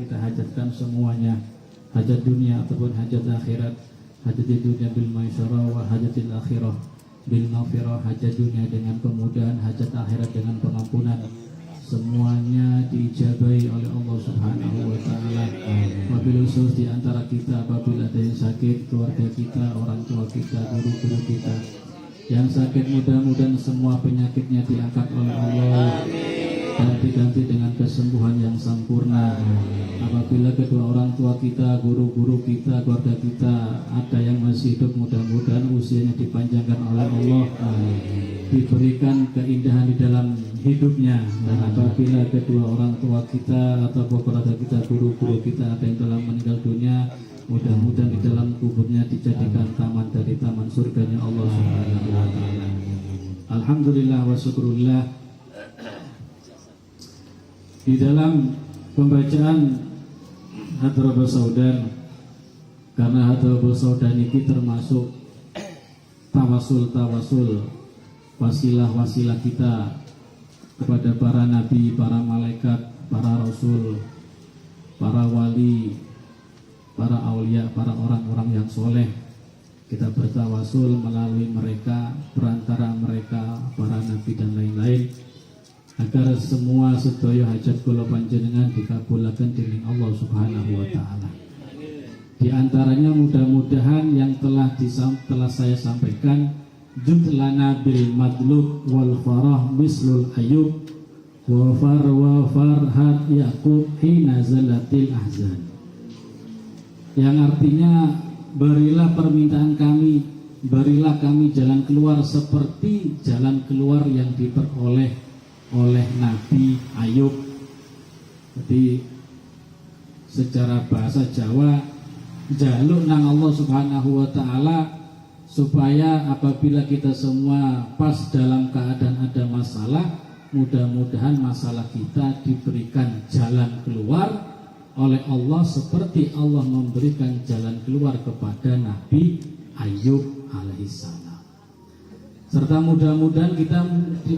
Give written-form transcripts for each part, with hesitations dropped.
kita hajatkan semuanya, hajat dunia ataupun hajat akhirat. Hajat di dunia bil maisarah wa hajatil akhirah bil maghfirah. Hajat dunia dengan kemudahan, hajat akhirat dengan pengampunan. Semuanya diijabahi oleh Allah Subhanahu wa taala. Wabil khusus di antara kita apabila ada yang sakit, keluarga kita, orang tua kita, guru-guru kita yang sakit, mudah-mudahan semua penyakitnya diangkat oleh Allah dan diganti dengan kesembuhan yang sempurna. Apabila kedua orang tua kita, guru-guru kita, keluarga kita ada yang masih hidup, mudah-mudahan usianya dipanjangkan oleh Allah, diberikan keindahan di dalam hidupnya. Dan apabila kedua orang tua kita atau keluarga kita, guru-guru kita ada yang telah meninggal dunia, mudah-mudahan di dalam kuburnya dijadikan taman dari taman surganya Allah Subhanahu wa taala. Alhamdulillah wa syukurillah. Di dalam pembacaan Hadratul Saudan, karena Hadratul Saudan ini termasuk tawasul, wasilah-wasilah kita kepada para nabi, para malaikat, para rasul, para wali, para aulia, para orang-orang yang soleh. Kita bertawasul melalui mereka, perantara mereka, para nabi dan lain-lain, agar semua sedaya hajat kula panjenengan dikabulaken dening Allah Subhanahu wa taala. Di antaranya mudah-mudahan yang telah saya sampaikan, judlana bil madlub wal farah mislul ayub wa farhat yaqub hina zalatil ahzan. Yang artinya, berilah permintaan kami, berilah kami jalan keluar seperti jalan keluar yang diperoleh oleh Nabi Ayub. Jadi secara bahasa Jawa, jaluk nang Allah Subhanahu wa taala supaya apabila kita semua pas dalam keadaan ada masalah, mudah-mudahan masalah kita diberikan jalan keluar oleh Allah seperti Allah memberikan jalan keluar kepada Nabi Ayub alaihissalam. Serta mudah-mudahan kita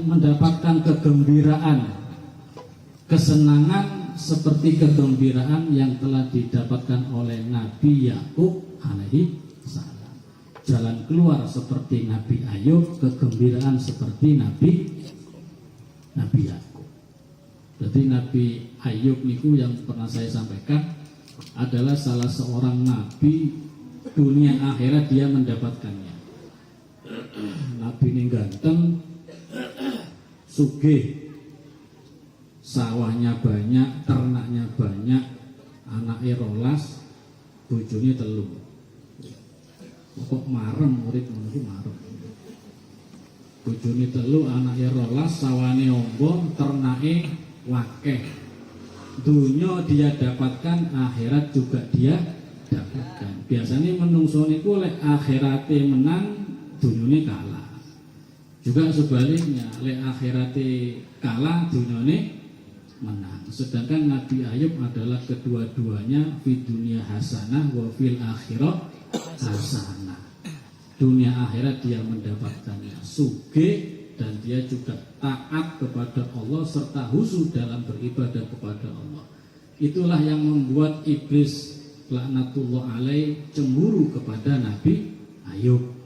mendapatkan kegembiraan, kesenangan seperti kegembiraan yang telah didapatkan oleh Nabi Yakub alaihi salam. Jalan keluar seperti Nabi Ayub, kegembiraan seperti Nabi Yakub. Jadi Nabi Ayub niku yang pernah saya sampaikan adalah salah seorang nabi, dunia akhirat dia mendapatkannya. Nabi ini ganteng, sugih, sawahnya banyak, ternaknya banyak, anaknya rolas, bojone telu. Kok marem murid menunggu marem. Bojone telu, anaknya rolas, sawane ombong, ternake wakeh. Dunia dia dapatkan, akhirat juga dia dapatkan. Biasanya menungso niku lek akhirate menang, dunyane kalah. Juga sebaliknya, lek akhirate kalah, dunyane menang. Sedangkan Nabi Ayub adalah kedua-duanya fi dunia hasanah wa fil akhirah hasanah. Dunia akhirat dia mendapatkannya sugih dan dia juga taat kepada Allah serta khusyuk dalam beribadah kepada Allah. Itulah yang membuat iblis laknatullah alaih cemburu kepada Nabi Ayub.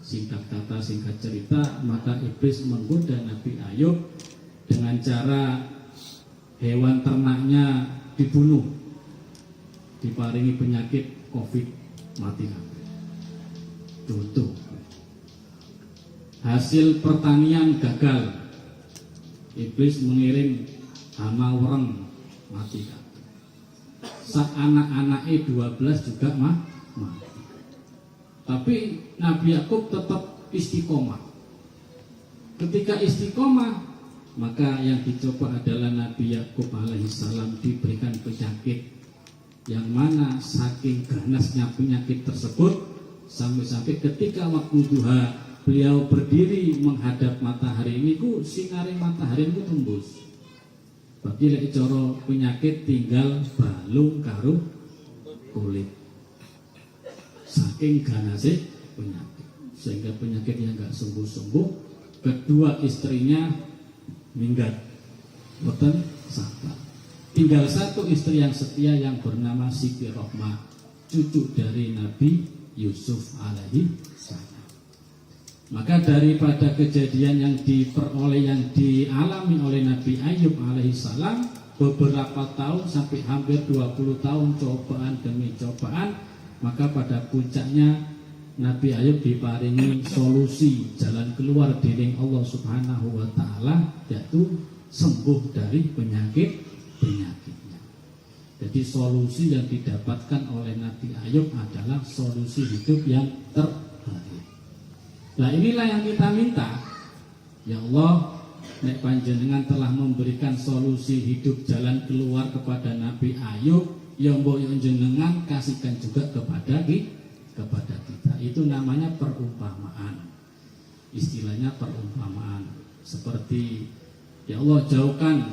Singkat kata, singkat cerita, maka iblis menggoda Nabi Ayub dengan cara hewan ternaknya dibunuh, diparingi penyakit COVID, mati kabeh. Contoh, hasil pertanian gagal, iblis mengirim hama wereng, mati kabeh. Sak anak-anake 12 juga mati. Tapi Nabi Yakub tetap istiqomah. Ketika istiqomah, maka yang dicoba adalah Nabi Yakub alaihissalam diberikan penyakit, yang mana saking ganasnya penyakit tersebut sampai-sampai ketika waktu duha beliau berdiri menghadap matahari niku singare matahari niku tembus. Bagi lek cara penyakit tinggal balung karo kulit. Saking ganasnya penyakit, sehingga penyakitnya nggak sembuh-sembuh. Kedua istrinya minggat, boten sabar. tinggal satu istri yang setia yang bernama Siti Rohmah, cucu dari Nabi Yusuf alaihi salam. Maka daripada kejadian yang dialami oleh Nabi Ayub alaihi salam, beberapa tahun sampai hampir 20 tahun cobaan demi cobaan, maka pada puncaknya Nabi Ayub diparingi solusi jalan keluar dening Allah Subhanahu wa taala, yaitu sembuh dari penyakitnya. Jadi solusi yang didapatkan oleh Nabi Ayub adalah solusi hidup yang terbaik. Nah, inilah yang kita minta. Ya Allah, nek panjenengan telah memberikan solusi hidup jalan keluar kepada Nabi Ayub, ya mbok jenengan kasihkan juga kepada kita. Itu namanya perumpamaan. Istilahnya perumpamaan. Seperti, ya Allah, jauhkan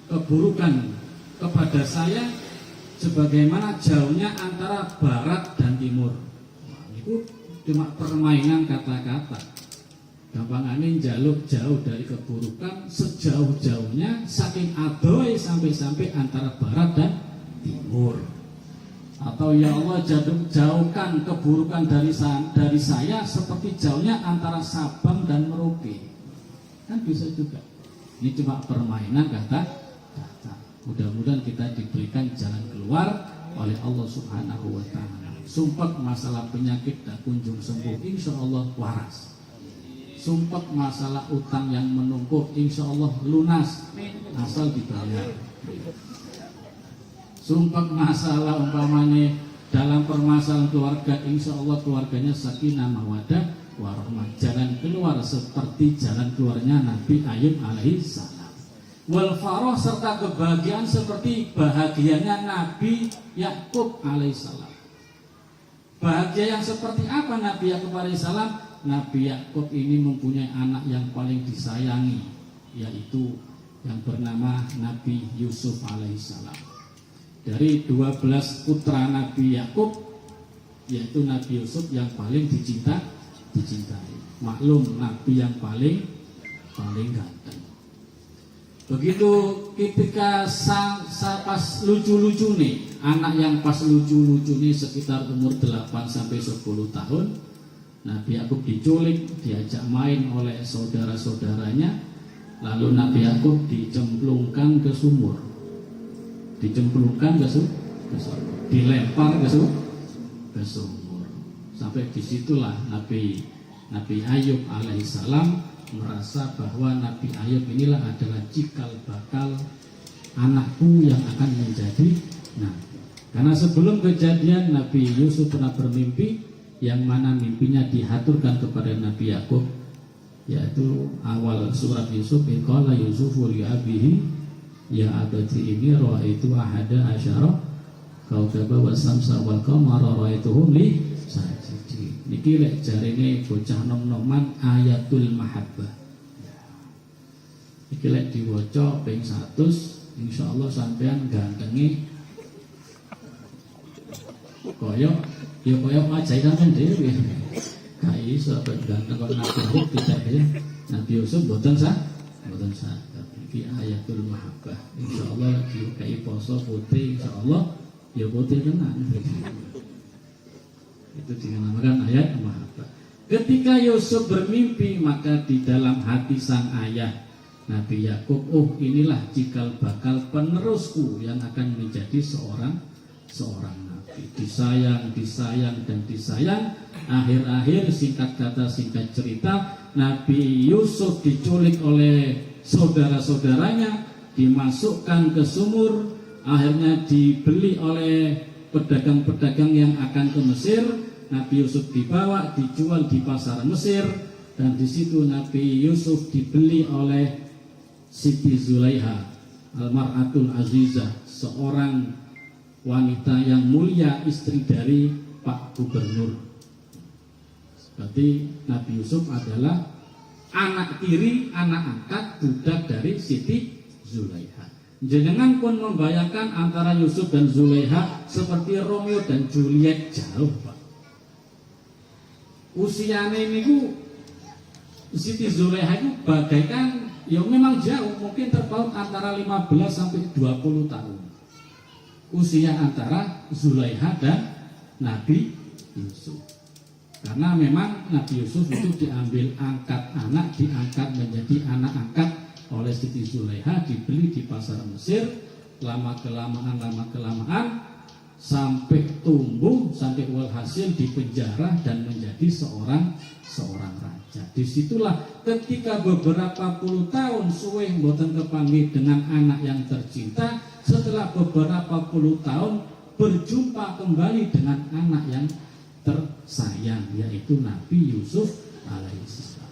keburukan kepada saya sebagaimana jauhnya antara barat dan timur. Nah, itu cuma permainan kata-kata. Gampangane njaluk jauh dari keburukan sejauh-jauhnya, saking adoy sampai-sampai antara barat dan timur. Atau ya Allah, jauhkan keburukan dari saya seperti jauhnya antara Sabang dan Merauke. Kan bisa juga. Ini cuma permainan kata-kata. Mudah-mudahan kita diberikan jalan keluar oleh Allah Subhanahu wa taala. Sumpah masalah penyakit tak kunjung sembuh, insya Allah waras. Sumpah masalah utang yang menumpuk, insya Allah lunas asal dibayar. Sumpah masalah umpamanya dalam permasalahan keluarga, insya Allah keluarganya sakinah mawaddah warahmah. Jalan keluar seperti jalan keluarnya Nabi Ayub alaihi salam. Wal faroh, serta kebahagiaan seperti bahagianya Nabi Yakub alaihi salam. Bahagia yang seperti apa Nabi Yakub alaihissalam? Nabi Yakub ini mempunyai anak yang paling disayangi, yaitu yang bernama Nabi Yusuf alaihissalam. Dari 12 putra Nabi Yakub, yaitu Nabi Yusuf yang paling dicintai. Maklum, Nabi yang paling ganteng. Begitu ketika pas lucu-lucu nih, anak yang pas lucu-lucu nih sekitar umur 8-10 tahun, Nabi Yakub diculik, diajak main oleh saudara-saudaranya, lalu Nabi Yakub dicemplungkan ke sumur. Dilempar ke sumur. Sampai disitulah Nabi Ayub alaihissalam merasa bahwa Nabi Ayub inilah adalah cikal bakal anakku yang akan menjadi nabi. Karena sebelum kejadian Nabi Yusuf pernah bermimpi, yang mana mimpinya dihaturkan kepada Nabi Yakub, yaitu awal surat Yusuf, qala Yusufu li abihi ya abati ini ra'aitu ahada asyara kaukaba wa samsa wal qamara ra'aituhum li sajidin. Niki lek jarine bocah nom-noman ayatul mahabbah. Iki lek diwaca ping 100, insyaallah sampean gantengi koyok ngajai sampean dhewe. Ka iso ganteng kok Nabi tidak ya. Nabi Yusuf boten saged. Iki ayatul mahabbah. Insyaallah dikai poso putih, insyaallah ya putih tenan. Itu dinamakan ayat mahabbah. Ketika Yusuf bermimpi, maka di dalam hati sang ayah Nabi Yakub, oh inilah cikal bakal penerusku yang akan menjadi seorang nabi. Disayang dan disayang. Akhir-akhir, singkat kata singkat cerita, Nabi Yusuf diculik oleh saudara-saudaranya, dimasukkan ke sumur, akhirnya dibeli oleh pedagang-pedagang yang akan ke Mesir. Nabi Yusuf dibawa, dijual di pasar Mesir, dan di situ Nabi Yusuf dibeli oleh Siti Zulaiha Al-Mar'atul Azizah, seorang wanita yang mulia, istri dari Pak Gubernur. Berarti Nabi Yusuf adalah anak tiri, anak angkat, budak dari Siti Zulaiha. Jenengan pun membayangkan antara Yusuf dan Zulaiha seperti Romeo dan Juliet, jauh Pak. Usianya ini Siti Zulaiha itu bagaikan, ya memang jauh, mungkin terpaut antara 15 sampai 20 tahun. usia antara Zulaiha dan Nabi Yusuf. Karena memang Nabi Yusuf itu diambil angkat anak, diangkat menjadi anak angkat oleh Siti Zulaiha, dibeli di pasar Mesir. Lama kelamaan sampai tumbuh, sampai walhasil dipenjara dan menjadi seorang raja. Disitulah ketika beberapa puluh tahun suwe mboten kepanggih dengan anak yang tercinta, setelah beberapa puluh tahun berjumpa kembali dengan anak yang tersayang, yaitu Nabi Yusuf alaihissalam.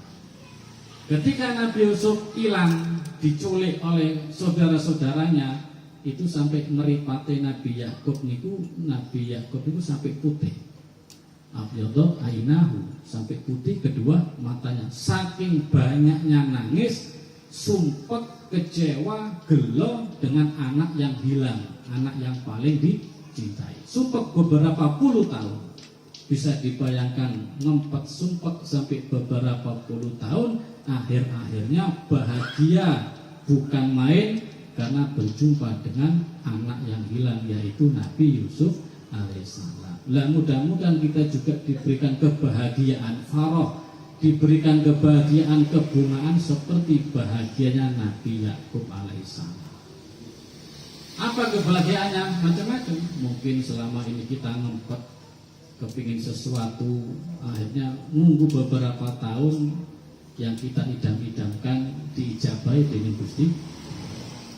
Ketika Nabi Yusuf hilang, diculik oleh saudara-saudaranya, itu sampai meripate Nabi Yakub niku, Nabi Yakub itu sampai putih. Abyadha ainahu, sampai putih kedua matanya. Saking banyaknya nangis, sumpek, kecewa, gelo dengan anak yang hilang, anak yang paling dicintai. Sumpek beberapa puluh tahun. Bisa dibayangkan ngempet sumpek sampai beberapa puluh tahun, akhir-akhirnya bahagia bukan main karena berjumpa dengan anak yang hilang, yaitu Nabi Yusuf alaihissalam. Lah mudah-mudahan kita juga diberikan kebahagiaan farah, diberikan kebahagiaan kebungaan seperti bahagianya Nabi Yakub alaihissalam. Apa kebahagiaannya? Macam-macam. Mungkin selama ini kita ngempet kepingin sesuatu, akhirnya nunggu beberapa tahun yang kita idam-idamkan diijabahi dengan Gusti.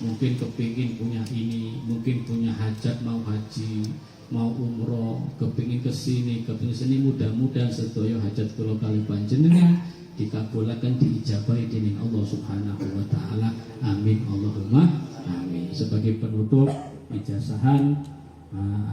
Mungkin kepingin punya ini, mungkin punya hajat, mau haji, mau umroh, kepingin kesini, kepingin sini. Mudah-mudahan sedaya hajat kula kali panjenengan dikabulkan, diijabahi dening Allah Subhanahu wa taala. Amin Allahumma amin. Sebagai penutup ijazahan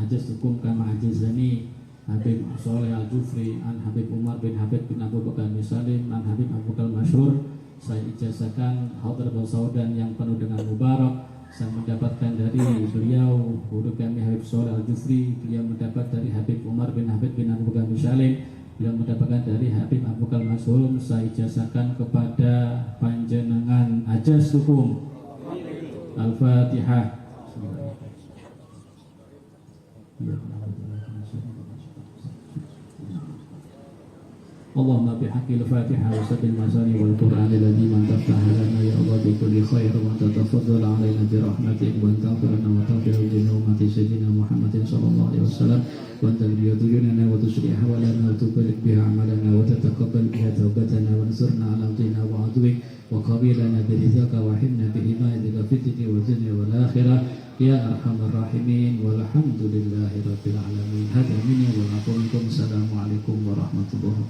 ajaz hukum kama ajazani Habib Soleh Al-Jufri an Habib Umar bin Habib bin Abu Bakar bin Salim an Habib Abu Bakar Masyhur. Saya ijazahkan hadratul saudan yang penuh dengan mubarak. Saya mendapatkan dari beliau guru kami Habib Soleh Al-Jufri, beliau mendapat dari Habib Umar bin Habib bin Abu Bakar bin Salim, beliau mendapatkan dari Habib Abu Bakar Masyhur. Saya ijazahkan kepada panjenengan ajaz hukum. Al-Fatihah. Allahumma bihaqqil Fatihah wa sabbil masani wal Qur'an alladhi man taftaha lana ya Allah bi kulli khair wa tatafaddal alaina bi rahmatik wa taghfirna wa taghfir li ummati sayyidina Muhammadin sallallahu alaihi wasallam wa tagfir dunana wa tusliha hawalana wa tubarik biha amalana wa tataqabbal biha tawbatana wa ansurna ala dina wa adwik wa qabilana bi ridhaka wa himna bi himayatika fid dunya wa dunya wal akhirah ya arhamar rahimin walhamdulillahi rabbil alamin. Hada minni wa lakum. Assalamualaikum warahmatullahi wabarakatuh.